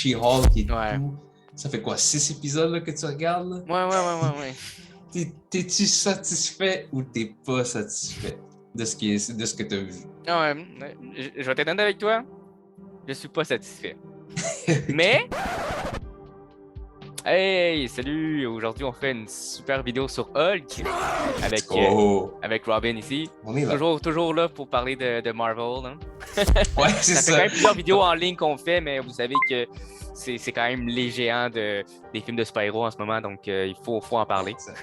She-Hulk et Ouais. tout. Ça fait quoi, 6 épisodes là, que tu regardes? Là? Ouais. T'es-tu satisfait ou t'es pas satisfait de ce que tu as vu? Ouais, je vais t'être honnête avec toi, je suis pas satisfait. Mais, hey, salut! Aujourd'hui, on fait une super vidéo sur Hulk avec, euh, Oh, avec Robin ici. on est là. Toujours là pour parler de Marvel, hein. Ouais, c'est Ça fait quand ça. même plusieurs vidéos en ligne qu'on fait, mais vous savez que c'est quand même les géants des films de super-héros en ce moment, donc il faut en parler. Exact.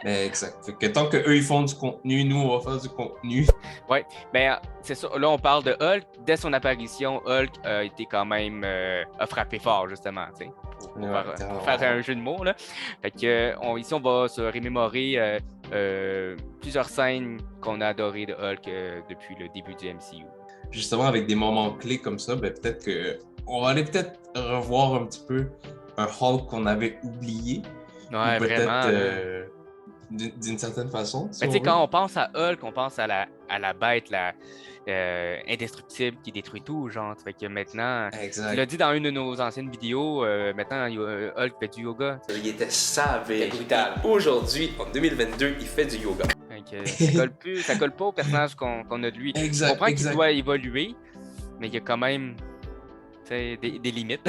Exact. Fait que tant qu'eux, ils font du contenu, nous, on va faire du contenu. Ouais, ben c'est ça. Là, on parle de Hulk. Dès son apparition, Hulk a été quand même a frappé fort, justement, tu sais, pour faire un jeu de mots, là. Fait que ici, on va se remémorer plusieurs scènes qu'on a adorées de Hulk depuis le début du MCU. Justement, avec des moments clés comme ça, ben, peut-être que on va aller peut-être revoir un petit peu un Hulk qu'on avait oublié. Ou Ouais, peut-être vraiment, là. d'une certaine façon, si Mais tu sais, on veut. quand on pense à Hulk, on pense à la bête, indestructible qui détruit tout, genre. Fait que maintenant, tu l'as Exact. dit dans une de nos anciennes vidéos, maintenant, Hulk fait du yoga. Il était savage, brutal. Aujourd'hui, en 2022, il fait du yoga. Fait que ça colle pas au personnage qu'on a de lui. Je Exact, comprends qu'il exact. doit évoluer, mais il y a quand même tu sais, des limites.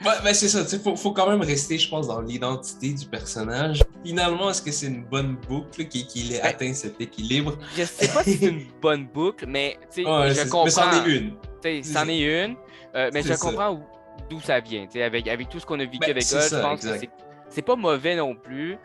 Ouais, c'est ça, faut quand même rester, je pense, dans l'identité du personnage. Finalement, est-ce que c'est une bonne boucle qu'il ait Ben, atteint cet équilibre? je sais pas si c'est une bonne boucle, mais tu sais, Ouais, je comprends. mais c'en est une. Tu sais, c'en est une, mais je C'est ça. comprends d'où ça vient. Tu sais, avec tout ce qu'on a vécu Ben, avec c'est Hulk, je ça, pense que exact. c'est pas mauvais non plus,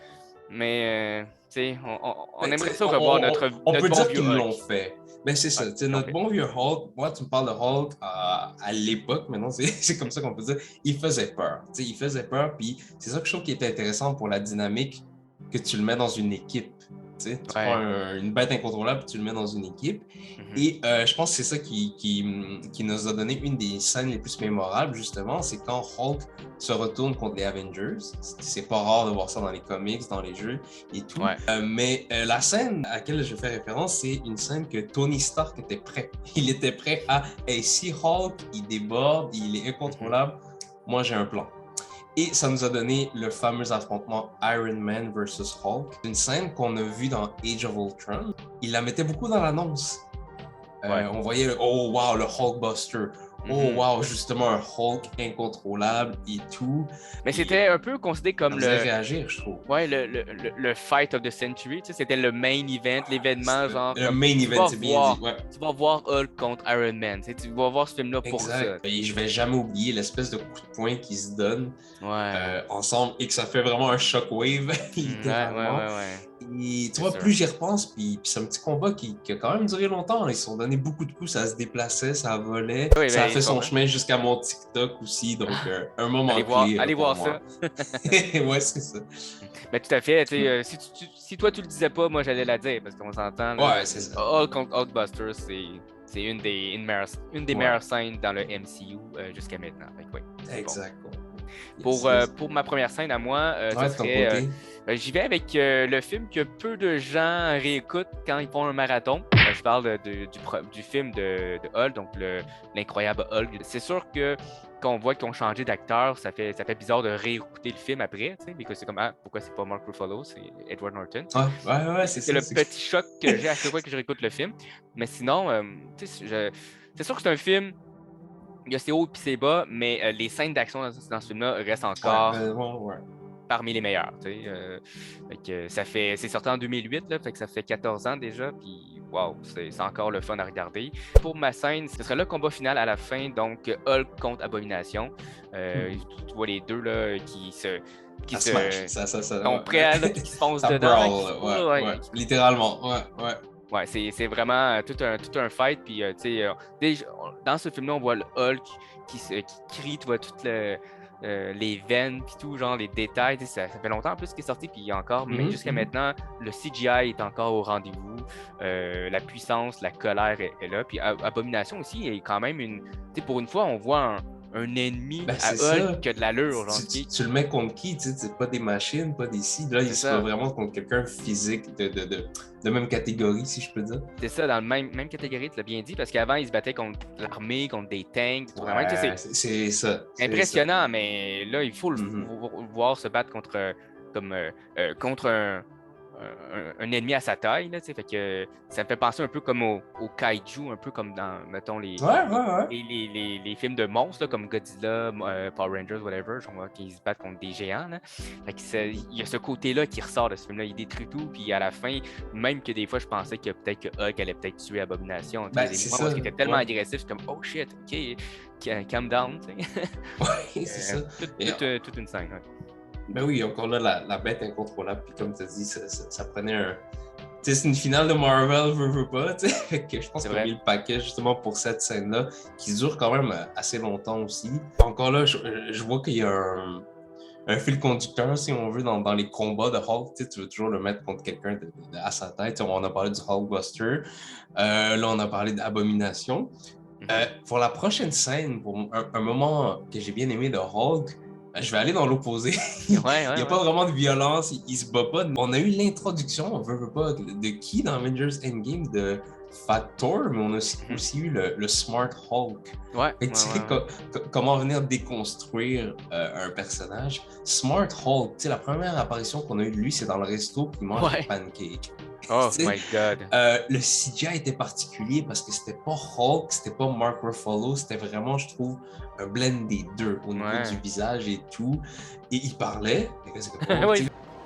mais tu sais, on Ben, aimerait ça revoir notre on peut bon dire vieux qu'ils l'ont Hulk. fait. Ben, c'est ça. Ouais, Notre donc, bon vieux Hulk, moi, tu me parles de Hulk à l'époque, maintenant, c'est comme ça qu'on peut dire, il faisait peur. Il faisait peur, puis c'est ça que je trouve qui est intéressant pour la dynamique, que tu le mets dans une équipe. Tu prends ouais. une bête incontrôlable, puis tu le mets dans une équipe. Mhm. Et je pense que c'est ça qui nous a donné une des scènes les plus mémorables, justement, c'est quand Hulk se retourne contre les Avengers. C'est pas rare de voir ça dans les comics, dans les jeux et tout. Ouais. Mais la scène à laquelle je fais référence, c'est une scène que Tony Stark était prêt. Il était prêt à, hey, si Hulk, il déborde, il est incontrôlable, moi j'ai un plan. Et ça nous a donné le fameux affrontement Iron Man versus Hulk. Une scène qu'on a vue dans Age of Ultron. Il la mettait beaucoup dans l'annonce. Ouais. On voyait, oh wow, le Hulkbuster. Oh wow, justement un Hulk incontrôlable et tout. Mais Et c'était un peu considéré ça comme faisait réagir, je trouve. ouais, le fight of the century, tu sais, c'était le main event, l'événement, genre, Le comme, main event, c'est bien dit. Ouais. tu vas voir Hulk contre Iron Man, tu sais, tu vas voir ce film-là pour ça. Exact. Et je vais jamais oublier l'espèce de coup de poing qu'ils se donnent Ouais. ensemble et que ça fait vraiment un shockwave, littéralement. Ouais. Et tu C'est vois, sûr. plus j'y repense, puis c'est un petit combat qui a quand même duré longtemps. Là. Ils se sont donné beaucoup de coups, ça se déplaçait, ça volait. Oui, Ça a ben, fait son sûrement. chemin jusqu'à mon TikTok aussi, donc un moment clé Allez pour voir moi. ça. Ouais, c'est ça. Mais tout à fait, tu sais, si toi tu le disais pas, moi j'allais la dire, parce qu'on s'entend, là, Ouais, c'est ça. Hulk contre Hulkbuster, c'est une des meilleures scènes dans le MCU jusqu'à maintenant. Fait que, ouais, c'est Exact. bon. Yes. Pour ma première scène à moi, ça Ouais, de ton serait. côté. J'y vais avec le film que peu de gens réécoutent quand ils font un marathon. Je parle du film de Hulk, donc l'incroyable Hulk. C'est sûr que quand on voit qu'ils ont changé d'acteur, ça fait bizarre de réécouter le film après, tu sais, parce que c'est comme, ah, pourquoi c'est pas Mark Ruffalo, c'est Edward Norton. Ouais, c'est C'est ça. le petit choc que j'ai à chaque fois que je réécoute le film. Mais sinon, tu sais, c'est sûr que c'est un film. Il y a ses hauts et ses bas, mais les scènes d'action dans ce film-là restent encore Ouais. parmi les meilleurs. Fait que c'est sorti en 2008, là, fait que ça fait 14 ans déjà, puis wow, c'est encore le fun à regarder. Pour ma scène, ce serait le combat final à la fin, donc Hulk contre Abomination. Tu vois les deux là, qui sont prêts à, là, puis qui se foncent ça dedans. brawl, ouais. Littéralement, ouais. Ouais, c'est vraiment tout un fight. Puis, tu sais, dans ce film-là, on voit le Hulk qui crie, tu vois toutes les veines, puis tout, genre les détails. Ça fait longtemps en plus qu'il est sorti, puis encore, mais jusqu'à maintenant, le CGI est encore au rendez-vous. La puissance, la colère est là. Puis, Abomination aussi, est quand même une. Tu sais, pour une fois, on voit un ennemi Ben, à c'est ça. Hulk qui a de l'allure. Genre, Tu le mets contre qui? C'est pas des machines, pas des si. Là, il se bat vraiment contre quelqu'un physique de même catégorie, si je peux dire. C'est ça, dans la même catégorie, tu l'as bien dit, parce qu'avant, il se battait contre l'armée, contre des tanks. Ouais, c'est ça. Impressionnant, mais là, il faut le voir se battre contre un ennemi à sa taille. Là, fait que ça me fait penser un peu comme au kaiju, un peu comme dans, mettons, les films de monstres, là, comme Godzilla, Power Rangers, whatever, genre, qui se battent contre des géants. Là. Fait que il y a ce côté-là qui ressort de ce film-là. Il détruit tout, puis à la fin, même que des fois, je pensais que peut-être que Hulk allait peut-être tuer Abomination. Il y a des moments qui étaient tellement agressifs, comme « Oh shit, OK, calm down. » Ouais, c'est ça. Toute une scène. Ouais. Ben oui, encore là, la bête incontrôlable. Puis comme tu as dit, ça prenait un. Tu sais, c'est une finale de Marvel, veut pas. Tu sais, que je pense qu'on a mis le paquet justement pour cette scène-là, qui dure quand même assez longtemps aussi. Encore là, je vois qu'il y a un fil conducteur, si on veut, dans les combats de Hulk. Tu veux toujours le mettre contre quelqu'un à sa tête. On a parlé du Hulkbuster. Là, on a parlé d'Abomination. Pour la prochaine scène, pour un moment que j'ai bien aimé de Hulk, je vais aller dans l'opposé. Il n'y a pas vraiment de violence, il se bat pas. On a eu l'introduction, on veut pas, de qui dans Avengers Endgame? De Fat Thor, mais on a aussi eu le Smart Hulk. Comment venir déconstruire un personnage. Smart Hulk, la première apparition qu'on a eue de lui, c'est dans le resto qui mange des pancakes. Oh my God. Le CGI était particulier parce que c'était pas Hulk, c'était pas Mark Ruffalo, c'était vraiment, je trouve, un blend des deux au niveau du visage et tout. Et il parlait.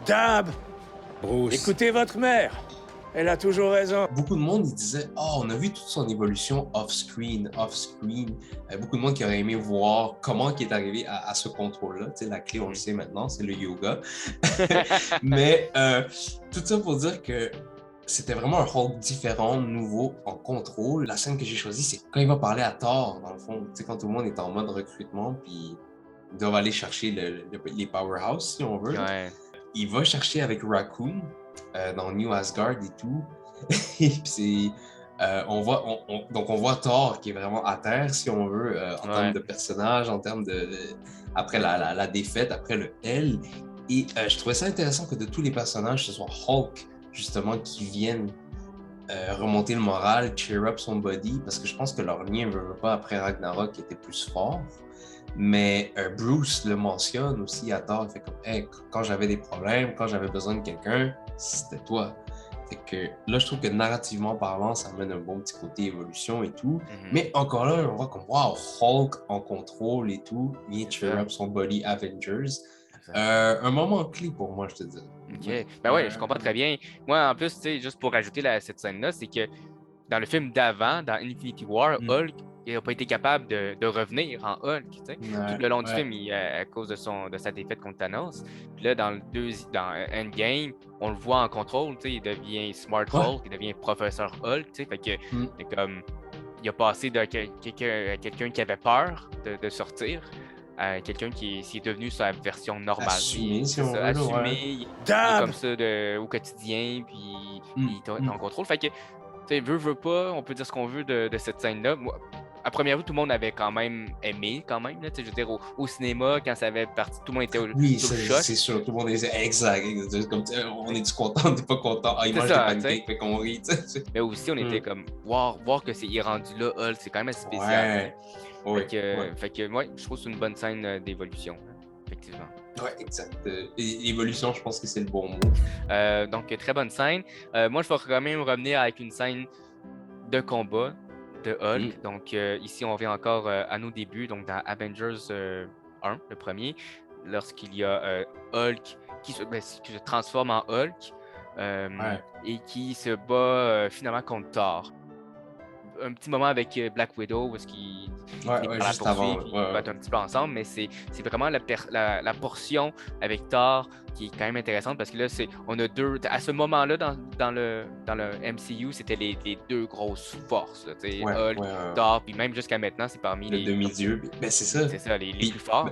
Dab! Bruce. Écoutez votre mère. Elle a toujours raison. Beaucoup de monde ils disaient « Oh, on a vu toute son évolution off-screen. » Beaucoup de monde qui aurait aimé voir comment il est arrivé à ce contrôle-là. Tu sais, la clé, on le sait maintenant, c'est le yoga. Mais tout ça pour dire que c'était vraiment un Hulk différent, nouveau, en contrôle. La scène que j'ai choisie, c'est quand il va parler à Thor, dans le fond. Tu sais, quand tout le monde est en mode recrutement, puis ils doivent aller chercher les powerhouse, si on veut. Ouais. Il va chercher avec Raccoon dans New Asgard et tout. Et puis on voit Thor qui est vraiment à terre, si on veut, en termes de personnage, en termes de après la défaite, après le L. Et je trouvais ça intéressant que de tous les personnages, ce soit Hulk, justement, qui viennent remonter le moral, cheer up son body, parce que je pense que leur lien ne veut pas après Ragnarok était plus fort. Mais Bruce le mentionne aussi à Thor, il fait comme hey, quand j'avais des problèmes, quand j'avais besoin de quelqu'un, c'était toi. Fait que là, je trouve que narrativement parlant, ça amène un bon petit côté évolution et tout. Mais encore là, on voit comme wow, Hulk en contrôle et tout, vient cheer up son body Avengers. Un moment clé pour moi, je te dis. OK. Ben ouais, je comprends très bien. Moi, en plus, tu sais, juste pour rajouter cette scène-là, c'est que dans le film d'avant, dans Infinity War, Hulk, il n'a pas été capable de revenir en Hulk. Tout le long du film, à cause de sa défaite contre Thanos. Puis là, dans Endgame, on le voit en contrôle. Il devient Smart Hulk, il devient Professeur Hulk. Fait que c'est comme il a passé de quelqu'un qui avait peur de sortir à quelqu'un qui est devenu sa version normale. Assumé, si on veut. Assumé, il est comme ça au quotidien, puis il est en contrôle. Fait que, tu sais, veut pas, on peut dire ce qu'on veut de cette scène-là. Moi, à première vue, tout le monde avait quand même aimé, là, je veux dire, au cinéma, quand ça avait parti, tout le monde était au choc. C'est sûr, tout le monde était exact. Comme, on est-du content, on n'est pas content. Ah, il mange des pancakes, fait qu'on rit. Mais aussi, on était comme, voir que il est rendu là, Hulk, c'est quand même assez spécial. Fait que moi, je trouve que c'est une bonne scène d'évolution, effectivement. Ouais, exact. Évolution, je pense que c'est le bon mot. Donc, très bonne scène. Moi, je vais quand même revenir avec une scène de combat de Hulk. Donc, ici, on revient encore à nos débuts, donc dans Avengers 1, le premier, lorsqu'il y a Hulk qui se transforme en Hulk et qui se bat finalement contre Thor. Un petit moment avec Black Widow parce qu'il juste avant, ils battent un petit peu ensemble, mais c'est vraiment la portion avec Thor qui est quand même intéressante parce que là, on a deux, à ce moment-là dans le MCU, c'était les deux grosses forces, Hulk, Thor, puis même jusqu'à maintenant, c'est parmi les demi-dieux. Ben, c'est ça. C'est ça, les plus forts.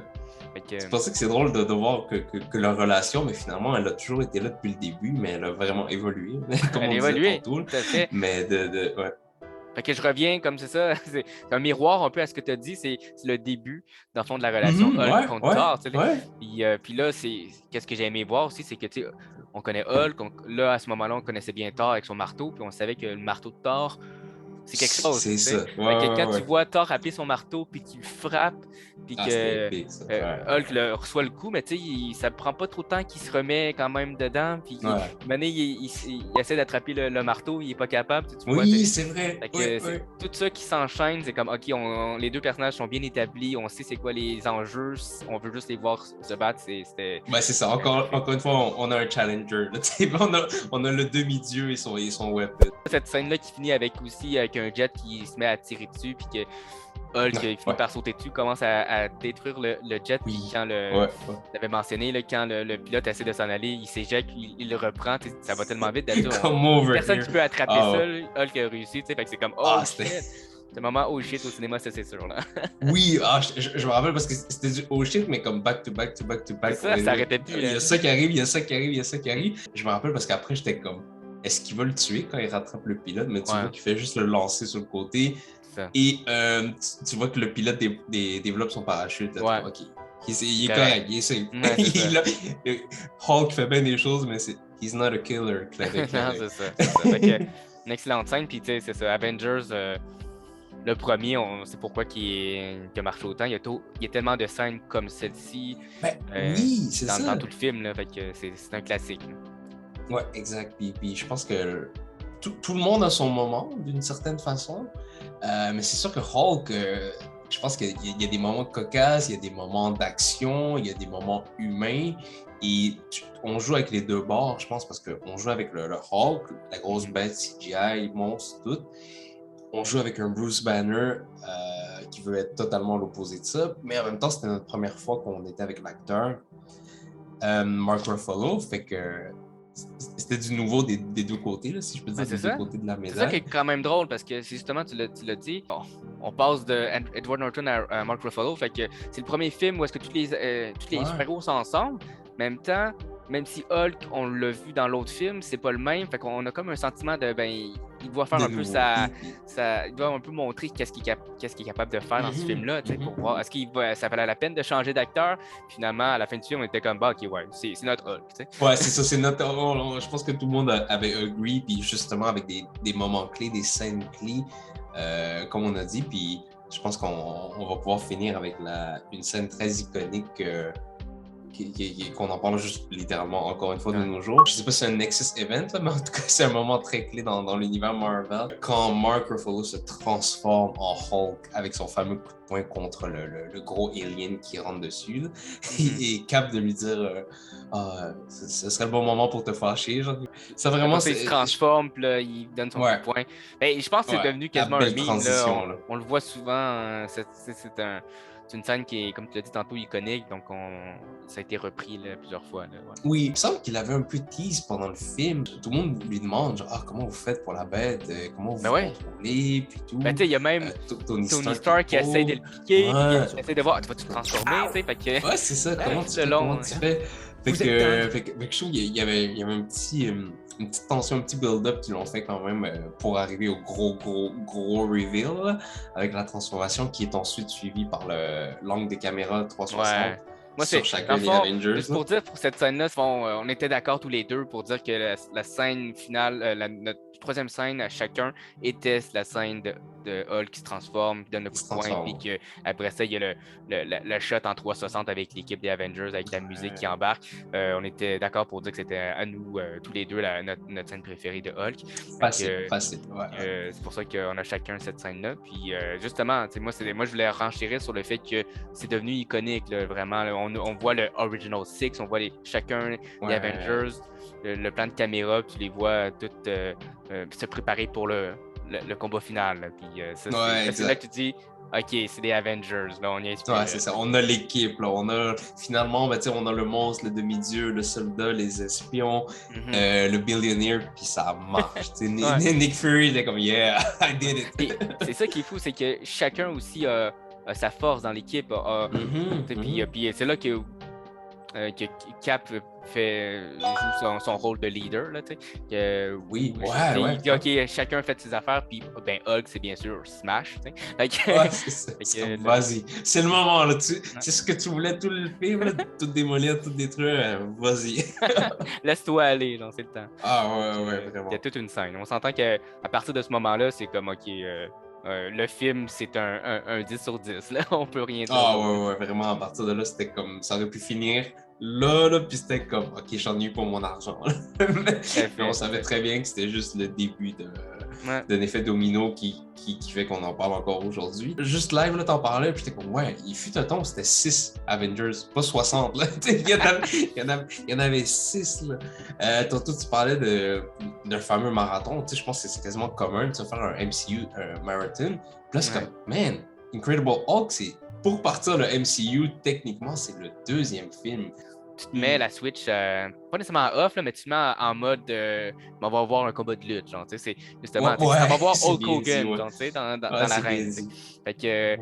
C'est pour ça que c'est drôle de voir que leur relation, mais finalement, elle a toujours été là depuis le début, mais elle a vraiment évolué. Elle a évolué, tout à fait. Mais Fait que je reviens comme c'est ça, c'est un miroir un peu à ce que tu as dit, c'est le début, dans le fond, de la relation Hulk contre Thor. Puis là, qu'est-ce que j'ai aimé voir aussi, c'est que, tu sais, on connaît Hulk, là, à ce moment-là, on connaissait bien Thor avec son marteau, puis on savait que le marteau de Thor, c'est quelque chose. C'est ça. Quand tu vois Thor appeler son marteau, puis qu'il frappe, puis que Hulk reçoit le coup, mais tu sais, ça prend pas trop de temps qu'il se remet quand même dedans, puis il essaie d'attraper le marteau, il est pas capable. Tu vois, c'est vrai. C'est tout ça qui s'enchaîne, c'est comme, OK, les deux personnages sont bien établis, on sait c'est quoi les enjeux, on veut juste les voir se battre. C'est ça. Encore une fois, on a un challenger. On a le demi-dieu et son weapon. Cette scène-là qui finit avec un jet qui se met à tirer dessus, puis que Hulk finit par sauter dessus, commence à détruire le jet. Puis quand t'avais mentionné, là, quand le pilote essaie de s'en aller, il s'éjecte, il le reprend. Ça va tellement vite personne qui peut attraper ça. Hulk a réussi. Fait que c'est comme c'est un moment oh shit au cinéma, ça c'est sûr. Là. Oui, je me rappelle parce que c'était du oh shit, mais comme back to back to back to back. Ça arrêtait plus. Il y a ça qui arrive, il y a ça qui arrive, il y a ça qui arrive. Je me rappelle parce qu'après, j'étais comme, est-ce qu'il va le tuer quand il rattrape le pilote? Mais tu vois qu'il fait juste le lancer sur le côté. Et tu vois que le pilote développe son parachute. Là, OK. Il est correct, il est safe. Hulk fait bien des choses, mais he's not a killer. Non, c'est ça. Une excellente scène. Puis tu sais, c'est ça. Avengers, le premier, on sait pourquoi il a marché autant. Il y a tellement de scènes comme celle-ci c'est dans tout le film. Là, fait que c'est un classique. Ouais, exact. Puis je pense que tout le monde a son moment, d'une certaine façon. Mais c'est sûr que Hulk, je pense qu'il y a des moments cocasses, il y a des moments d'action, il y a des moments humains. Et on joue avec les deux bords, je pense, parce qu'on joue avec le Hulk, la grosse bête CGI, monstre, tout. On joue avec un Bruce Banner qui veut être totalement l'opposé de ça. Mais en même temps, c'était notre première fois qu'on était avec l'acteur Mark Ruffalo. Fait que c'était du nouveau des deux côtés, là, si je peux dire, des deux côtés de la médaille. C'est ça qui est quand même drôle parce que c'est justement, tu l'as dit, on passe de Edward Norton à Mark Ruffalo, fait que c'est le premier film où est-ce que tous les super-héros sont ensemble. En même temps, même si Hulk, on l'a vu dans l'autre film, c'est pas le même, fait qu'on a comme un sentiment de, il doit faire un peu il doit un peu montrer qu'est-ce qu'il est capable de faire dans ce film-là, pour voir, est-ce ça valait la peine de changer d'acteur? Finalement, à la fin du film, on était comme, OK, c'est notre Hulk, t'sais. Ouais, c'est ça, c'est notre Hulk. Je pense que tout le monde avait agree, puis justement avec des moments clés, des scènes clés, comme on a dit, puis je pense qu'on va pouvoir finir avec une scène très iconique qu'on en parle juste littéralement encore une fois de nos jours. Je sais pas si c'est un Nexus Event, là, mais en tout cas, c'est un moment très clé dans l'univers Marvel. Quand Mark Ruffalo se transforme en Hulk avec son fameux coup de poing contre le gros alien qui rentre dessus, là, et capable de lui dire ce serait le bon moment pour te fâcher. Genre. Ça vraiment, il se transforme, puis là, il donne son coup de poing. Je pense que c'est devenu quasiment un meme. Là. On le voit souvent. C'est une scène qui est, comme tu l'as dit tantôt, iconique, donc ça a été repris là, plusieurs fois. Là, Oui, il me semble qu'il avait un peu de tease pendant le film. Tout le monde lui demande genre, comment vous faites pour la bête, comment vous contrôlez, puis tout. Il y a même Tony Stark qui essaie de le piquer, qui essaie de voir, tu vas te transformer, fait que... Ouais, c'est ça, comment tu fais? Fait que je trouve qu'il y avait une petite tension, un petit build-up qu'ils l'ont fait quand même pour arriver au gros reveal là, avec la transformation qui est ensuite suivie par l'angle des caméras 360 sur chacun des Avengers. Juste pour dire, pour cette scène-là, on était d'accord tous les deux pour dire que la scène finale, notre troisième scène à chacun était la scène de Hulk qui se transforme, qui donne le coup de poing, puis qu'après ça, il y a le shot en 360 avec l'équipe des Avengers, avec la musique qui embarque. On était d'accord pour dire que c'était à nous, tous les deux, notre scène préférée de Hulk. Facile. C'est pour ça qu'on a chacun cette scène-là. Puis justement, moi, je voulais renchérir sur le fait que c'est devenu iconique, là, vraiment. Là, on voit le Original Six, on voit chacun des Avengers, le plan de caméra, puis tu les vois toutes se préparer pour le combat final. Là. Puis c'est là que tu dis, OK, c'est des Avengers. Là, on y est. Ouais, c'est ça. On a l'équipe. Là. On a finalement, on a le monstre, le demi-dieu, le soldat, les espions, le billionaire, puis ça marche. Nick Fury, il est comme, yeah, I did it. C'est ça qui est fou, c'est que chacun aussi a sa force dans l'équipe. Puis c'est là que que Cap joue son rôle de leader, là, tu sais. Oui, il dit, OK, chacun fait ses affaires, puis ben, Hulk, c'est bien sûr Smash, tu sais. Ouais, c'est ça. Vas-y. C'est le moment, là. C'est ce que tu voulais tout le film, là, tout démolir, tout détruire. Vas-y. Laisse-toi aller, non, c'est le temps. Ah, ouais, vraiment. Il y a toute une scène. On s'entend qu'à partir de ce moment-là, c'est comme, OK, le film, c'est un 10 sur 10, là. On peut rien dire. Ah, ouais, vraiment. À partir de là, c'était comme, ça aurait pu finir là, puis c'était comme, OK, j'ennuie pour mon argent. Mais on savait très bien que c'était juste le début d'un effet domino qui fait qu'on en parle encore aujourd'hui. Juste live, là, t'en parlais, puis j'étais comme, ouais, il fut un temps où c'était 6 Avengers, pas 60, là. il y en avait 6, là. Tantôt, tu parlais d'un fameux marathon. Tu sais, je pense que c'est quasiment commun de se faire un MCU, un marathon. Puis là, c'est comme, man, Incredible Hulk, c'est... Pour partir le MCU, techniquement, c'est le 2e film. Tu te mets la Switch, pas nécessairement off, là, mais tu te mets en mode on va voir un combat de lutte, genre, tu sais, c'est justement, on va voir Hulk Hogan, genre, tu sais, dans l'arène. Fait que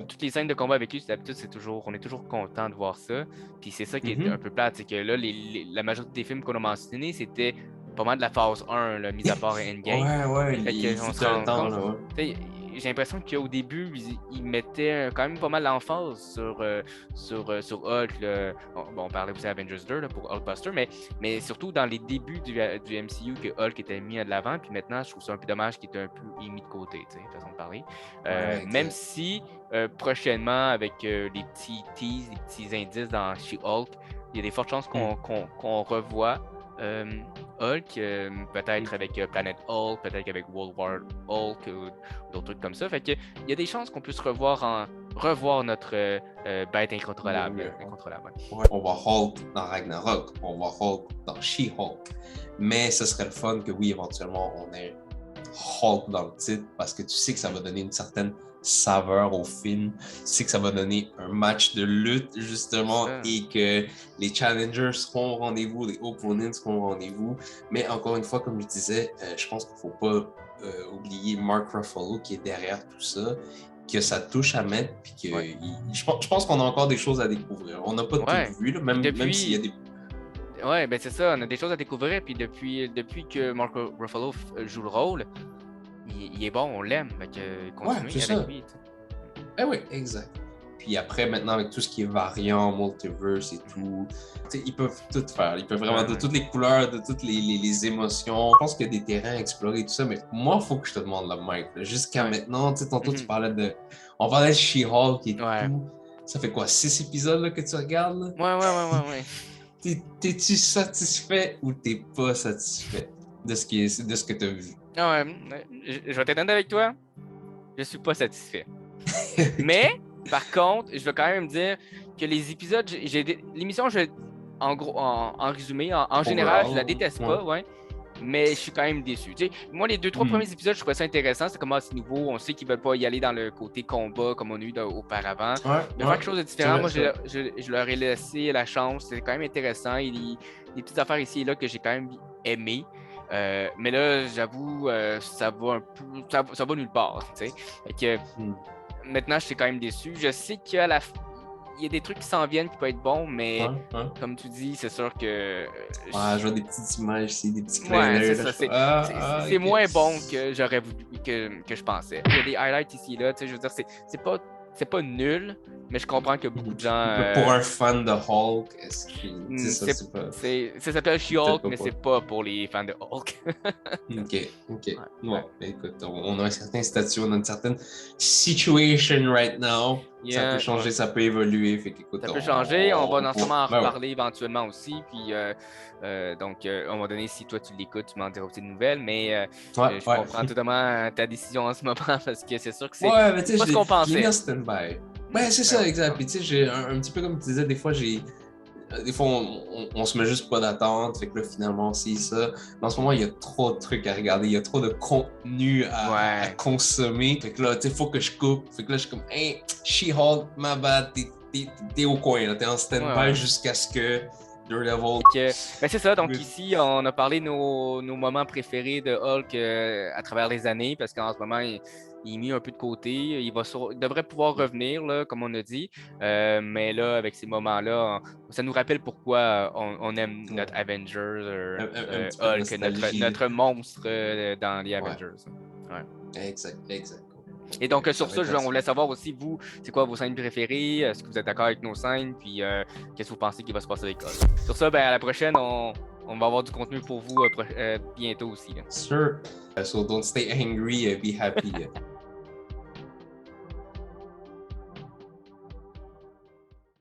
toutes les scènes de combat avec lui, d'habitude, on est toujours content de voir ça. Puis c'est ça qui est un peu plate, c'est que là, la majorité des films qu'on a mentionnés, c'était pas mal de la phase 1, là, mis à part Endgame. On se rend compte, j'ai l'impression qu'au début, ils mettaient quand même pas mal l'emphase sur Hulk. Là. Bon, on parlait aussi d'Avengers 2 là, pour Hulkbuster, mais surtout dans les débuts du MCU que Hulk était mis de l'avant. Puis maintenant, je trouve ça un peu dommage qu'il était un peu mis de côté, façon de parler. Même si prochainement, avec les petits teas, les petits indices dans She-Hulk, il y a des fortes chances qu'on revoie Hulk, peut-être avec Planet Hulk, peut-être avec World War Hulk ou d'autres trucs comme ça. Fait que il y a des chances qu'on puisse revoir notre bête incontrôlable. Ouais. On voit Hulk dans Ragnarok, on voit Hulk dans She-Hulk. Mais ce serait le fun que oui, éventuellement, on ait Hulk dans le titre parce que tu sais que ça va donner une certaine saveur au film. Tu sais que ça va donner un match de lutte, justement, et que les challengers seront au rendez-vous, les opponents seront au rendez-vous. Mais encore une fois, comme je disais, je pense qu'il ne faut pas oublier Mark Ruffalo qui est derrière tout ça, que ça touche à mettre, puis que je pense qu'on a encore des choses à découvrir. On n'a pas tout vu, là, même s'il y a des... Ouais, ben c'est ça, on a des choses à découvrir, puis depuis que Mark Ruffalo joue le rôle, il est bon, on l'aime, fait que continuez avec lui. Oui, exact. Puis après, maintenant, avec tout ce qui est variant, multiverse et tout, ils peuvent tout faire. Ils peuvent vraiment, de toutes les couleurs, de toutes les émotions. Je pense qu'il y a des terrains à explorer et tout ça, mais moi, il faut que je te demande là, Mike. Jusqu'à maintenant, tantôt, tu parlais on parlait de She-Hulk et tout. Ça fait quoi, 6 épisodes là, que tu regardes? Là? Ouais. T'es-tu satisfait ou t'es pas satisfait de ce que tu as vu? Je vais être honnête avec toi, je suis pas satisfait. Mais, par contre, je veux quand même dire que les épisodes, l'émission, en résumé, en général, je la déteste pas, mais je suis quand même déçu. T'sais, moi, les 2-3 premiers épisodes, je trouvais ça intéressant. C'est comme c'est nouveau. On sait qu'ils veulent pas y aller dans le côté combat comme on a eu auparavant. Mais faire quelque chose de différent, moi, je leur ai laissé la chance. C'est quand même intéressant. Il y a des petites affaires ici et là que j'ai quand même aimé. Mais là, j'avoue, ça va un peu. Ça va nulle part. Fait que, maintenant, je suis quand même déçu. Je sais qu'à la fin, il y a des trucs qui s'en viennent qui peuvent être bons, mais comme tu dis, c'est sûr que... je vois des petites images ici, des petits clins d'œil. C'est moins bon que j'aurais voulu, que je pensais. Il y a des highlights ici et là, je veux dire, c'est pas nul, mais je comprends que beaucoup de gens... Pour un fan de Hulk, ça s'appelle She-Hulk, mais c'est pas pour les fans de Hulk. OK. Écoute, on a un certain statut, on a une certaine situation right now. Ça peut changer, ça peut évoluer. Fait qu'écoute, ça peut changer, on va en reparler éventuellement aussi. Puis, donc, à un moment donné, si toi tu l'écoutes, tu m'en diras aussi de nouvelles. Mais je comprends totalement ta décision en ce moment parce que c'est sûr que c'est pas ce qu'on pensait. C'est ça, exact. Puis tu sais, j'ai un petit peu comme tu disais, des fois, on se met juste pas d'attente, fait que là, finalement, c'est ça. Mais en ce moment, il y a trop de trucs à regarder, il y a trop de contenu à consommer. Fait que là, tu sais, faut que je coupe. Fait que là, je suis comme, hey, She-Hulk, my bad, t'es au coin, là, t'es en stand-by jusqu'à ce que Daredevil. Ben c'est ça, donc ici, on a parlé de nos moments préférés de Hulk à travers les années, parce qu'en ce moment, il est mis un peu de côté. Il devrait pouvoir revenir, là, comme on a dit. Mais là, avec ces moments-là, ça nous rappelle pourquoi on aime notre Avenger, Hulk, notre monstre dans les Avengers. Ouais. Exact. Et donc, sur ça, on voulait savoir aussi, vous, c'est quoi vos scènes préférées? Est-ce que vous êtes d'accord avec nos scènes? Puis, qu'est-ce que vous pensez qu'il va se passer avec Hulk? Sur ça, à la prochaine, on va avoir du contenu pour vous bientôt aussi. Là. Sure. So don't stay angry, be happy.